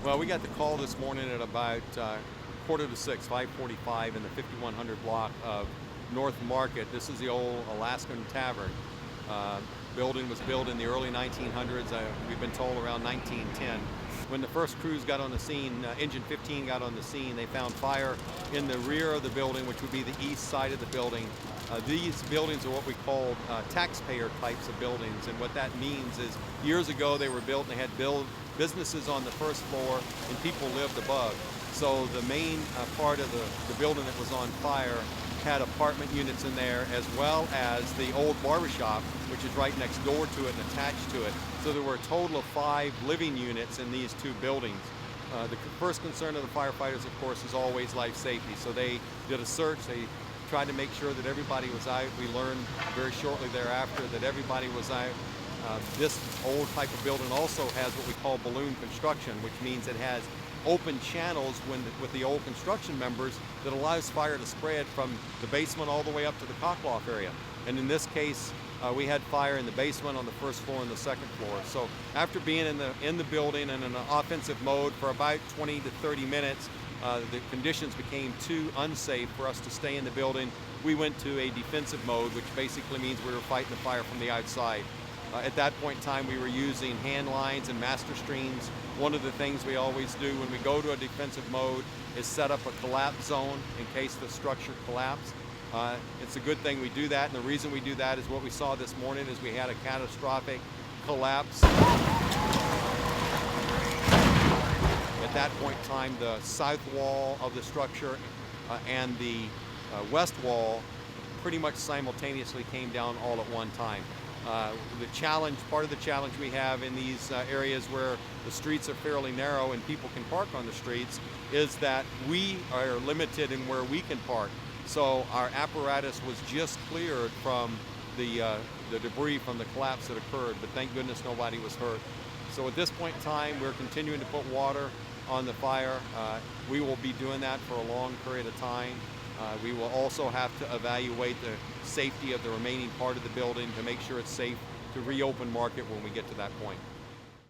Well, we got the call this morning at about quarter to 6, 5:45 in the 5100 block of North Market. This is the old Alaskan Tavern. Building was built in the early 1900s. We've been told around 1910. When the first crews got on the scene, Engine 15 got on the scene, they found fire in the rear of the building, which would be the east side of the building. These buildings are what we call taxpayer types of buildings, and what that means is years ago they were built and they had businesses on the first floor and people lived above. So the main part of the building that was on fire had apartment units in there, as well as the old barbershop, which is right next door to it and attached to it. So there were a total of 5 living units in these 2 buildings. The first concern of the firefighters, of course, is always life safety. So they did a search. They tried to make sure that everybody was out. We learned very shortly thereafter that everybody was out. This old type of building also has what we call balloon construction, which means it has open channels with the old construction members that allows fire to spread from the basement all the way up to the cockloft area. And in this case, we had fire in the basement, on the first floor, and the second floor. So after being in the building and in an offensive mode for about 20 to 30 minutes, the conditions became too unsafe for us to stay in the building. We went to a defensive mode, which basically means we were fighting the fire from the outside. At that point in time, we were using hand lines and master streams. One of the things we always do when we go to a defensive mode is set up a collapse zone in case the structure collapses. It's a good thing we do that, and the reason we do that is what we saw this morning is we had a catastrophic collapse. At that point in time, the south wall of the structure and the west wall pretty much simultaneously came down all at one time. Part of the challenge we have in these areas where the streets are fairly narrow and people can park on the streets is that we are limited in where we can park. So our apparatus was just cleared from the debris from the collapse that occurred, but thank goodness nobody was hurt. So at this point in time, we're continuing to put water on the fire. We will be doing that for a long period of time. We will also have to evaluate the safety of the remaining part of the building to make sure it's safe to reopen market when we get to that point.